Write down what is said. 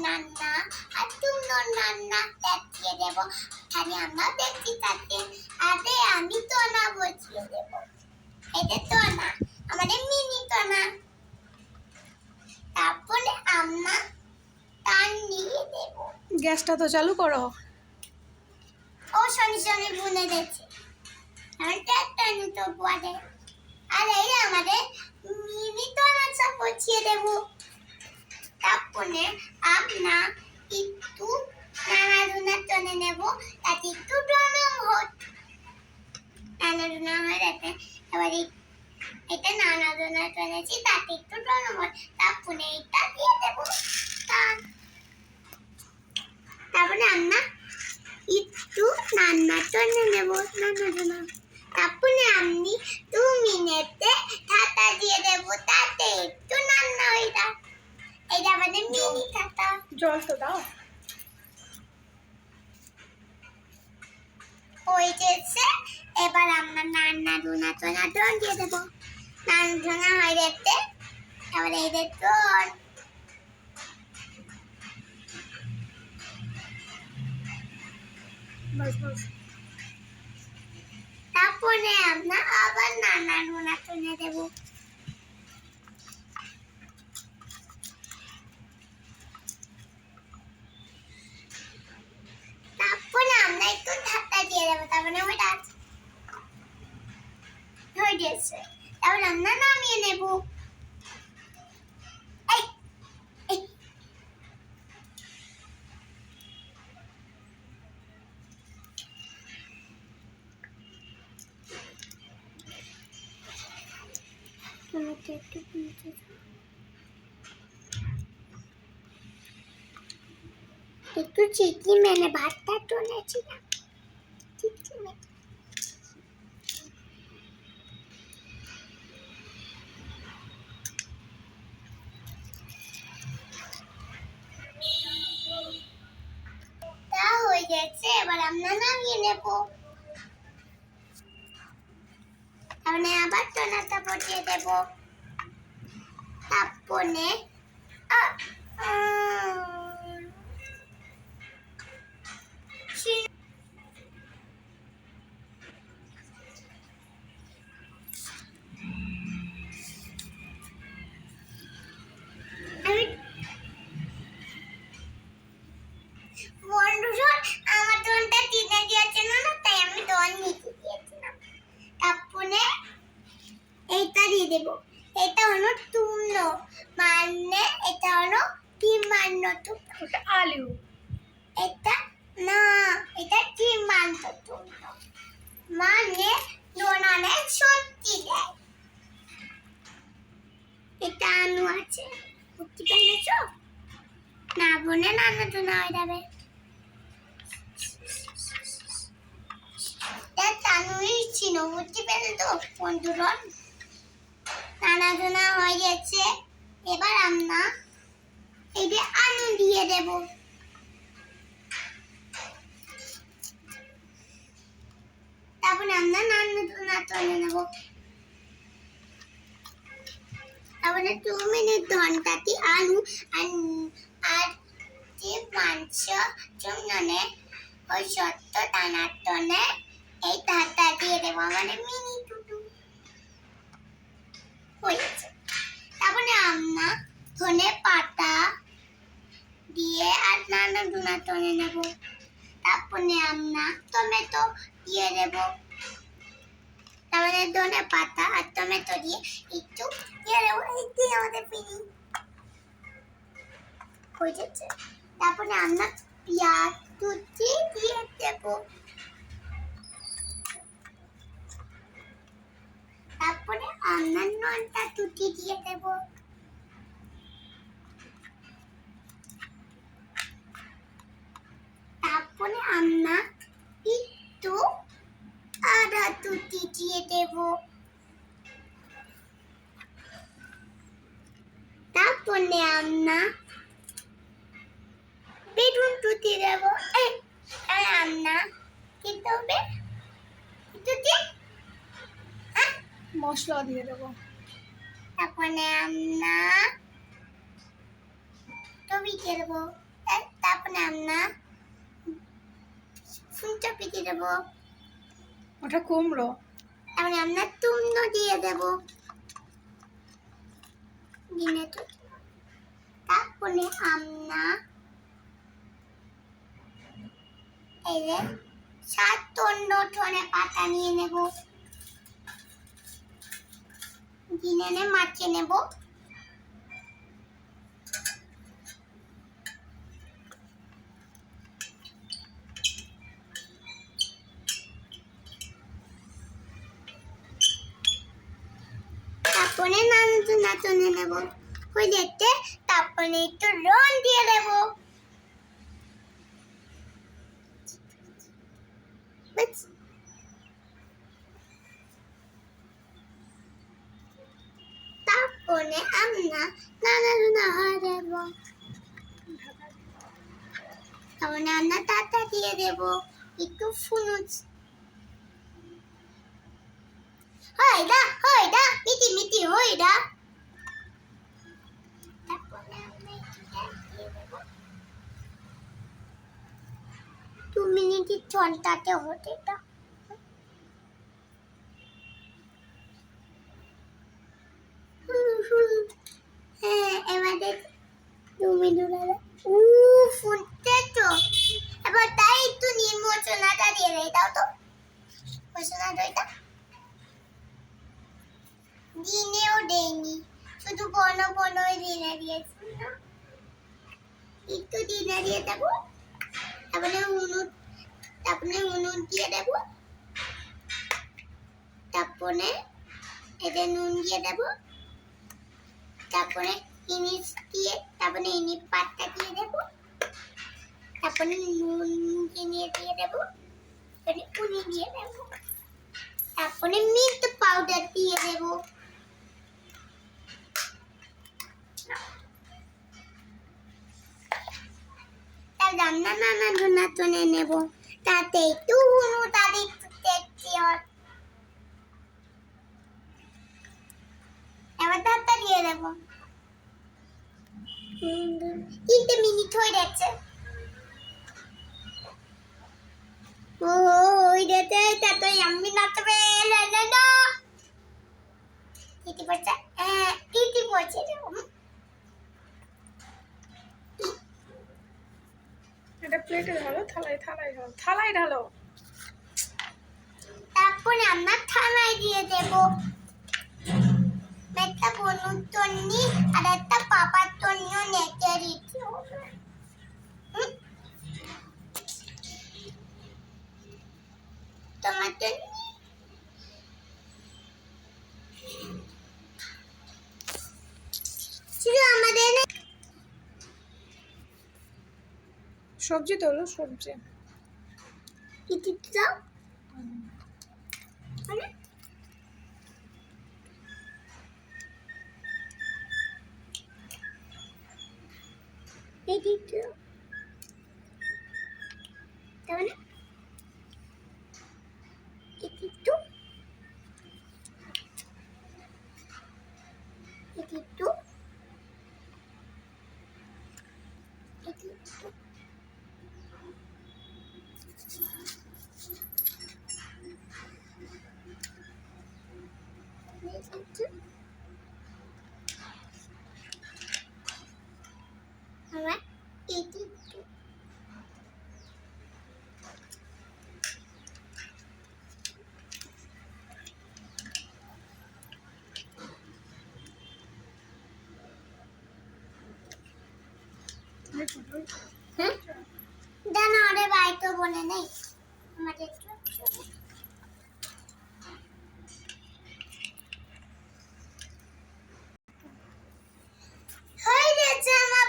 নান্না আর সুন্দর নান্না দেখিয়ে দেবো। তাহলে আমরা দেখতে থাকতে। আরে আমি তো না বসিয়ে দেবো। এটা তো না, আমাদের মিনি তো না। তারপরে আমরা টান দিয়ে দেবো। গ্যাসটা তো চালু করো। ও শনি শনি বুনে দিচ্ছে। আমি একটা নিতে পারে। আর এই আমাদের মিনি তো না সব বসিয়ে দেবো। তারপরে আমরা একটু নাড়াচড়া করে নেব, তাতে একটু নরম হোক। নাড়াচড়া হয়ে গেছে, এবার এটা নাড়াচড়া করেছি, তাতে একটু নরম হোক। তারপরে এটা দিয়ে দেবো। তারপরে আমরা একটু রান্না করে নেব, নাড়াচড়া। তারপরে আমি 2 মিনিটে ঢাকা দিয়ে দেবো, তাতে একটু রান্না হয়ে যায়। এটা আমাদের মিনি ঢাকা। জল তো দাও। হয়ে গেছে, এবার আমরা নাড়াচড়া দিয়ে দেবো। নাড়াচড়া হয়ে গেছে, এবার এই দেখো বাস বাস। তারপরে আমরা আবার নাড়াচড়া দেবো। তারপরে আমরা একটু ঢাকা দিয়ে দেবো, তারপরে ওইটা হয়ে গেছে। তারপরে আমরা নামিয়ে নেব। এই এই একটু চিকি মেনে ভাতটা তুলেছিলাম। চিকি মেনে তা হয়ে গেছে, এবার আমরা নামিয়ে নেব। তাহলে আবার টোনাটা বসিয়ে দেব। তারপরে বন্ধুরা আমার টোনটা টিনে দিয়েছে না, তাই আমি টোন নিতে দিয়েছিলাম। তারপরে এইটা দিয়ে দেবো। এটা হলো তুম্ন, মানে এটা হলো টিমান্নত। ওটা আলু। এটা না, এটা টিমান্নত, মানে নোনানে সত্যি দেয়। এটা আলু আছে, বুঝতে পেরেছো? না বলে নানা তো না হয়ে যাবে। তানুই ছিল, বুঝতে পেরেছো বন্ধুরা? নানা হয়ে গেছে, এবার আমরা এই যে আলু দিয়ে দেব। তারপরে আমরা নানা তুলে নেব। তারপরে 2 মিনিট ঘন্টাতে আলু আর যে মাংস চুমনে ওই সত্য দানার টনে এই ঢাকা দিয়ে দেবো, মানে মিনি টুটু হয়েছে। তারপরে আমরা ধনে পাতা দিয়ে আর নানা টনে নেব। তারপরে আমরা টমেটো দিয়ে দেব। তারপরে ধনে পাতা আর টমেটো দিয়ে একটু দিয়ে দেবো। এই দিয়ে আমাদের মিনি হয়ে যাচ্ছে। তারপরে আমরা পেঁয়াজ কুচি দিয়ে দেবো। তারপরে আমরা নুনটা টুটি দিয়ে দেবো। তারপরে আমরা একটু আদা টুটি দিয়ে দেবো। তারপরে আমরা বেগুন টুটি দেবো। আর আমরা কি করবে? টুটি মশলা দিয়ে দেবো। তারপরে আমরা টমেটো দেবো। তারপরে আমরা ফুলকপি দিয়ে দেবো। ওটা কুমড়ো। তারপরে আমরা তুমনো দিয়ে দেবো। তারপরে আমরা এই যে 7 ধনে পাতা নিয়ে নেব, নিয়ে মাখিয়ে নেব। তারপরে নাড়তে নেব হয়ে যেতে, তারপরে একটু রং দিয়ে দেব। তারপরে আমরা নাড়াচাড়া হয়ে দেব। তারপরে আমরা তাতা দিয়ে দেব একটু ফুনুচ। হয়ডা মিটি মিটি হয়ডা। তারপরে আমরা দিয়ে দেব 2 মিনিট চলটাতে হতে দাও। হ্যাঁ, এবারে 2 মিনিট হলো। ফুটছে তো। এবার তাই একটু নিম মশলাটা দিয়ে দাও তো। মশলাটা দিনেও দেয়নি, শুধু বনই দিয়েছি। একটু দিয়ে দেবো। তারপরে হলুদ দিয়ে দেবো। তারপরে এতে নুন দিয়ে দেবো। তারপরে ইলিশ পাতা দিয়ে দেবো। তারপরে নুন দিয়ে দেবো। তারপরে উনি দিয়ে দেবো। তারপরে মিট পাউডার দিয়ে দেবো। রান্না তুলে নেব, তাতে একটু হলুদ আর একটু দেখছি। এবার তাতা দিয়ে দেবো। 3 মিনিট হয়ে গেছে। ওই গেছে, তাতে আমি নাচবে না। দিতে পারছে, দিতে পারছে। এটা প্লেটে ঢালো, থালায় ঢালো। তারপরে আমরা থালায় দিয়ে দেব। একটা বনুর জন্য আর একটা পাপার জন্য নেচে দিতে হবে। তোমার জন্য ছিল আমাদের সবজি তো হলো সবজি। কি দিতে দাও? এই দিতে দাও। তাহলে একটু আমার একটু জানো ওদের বাড়িতে বলে নেই আমাদের হয়ে গেছে আমার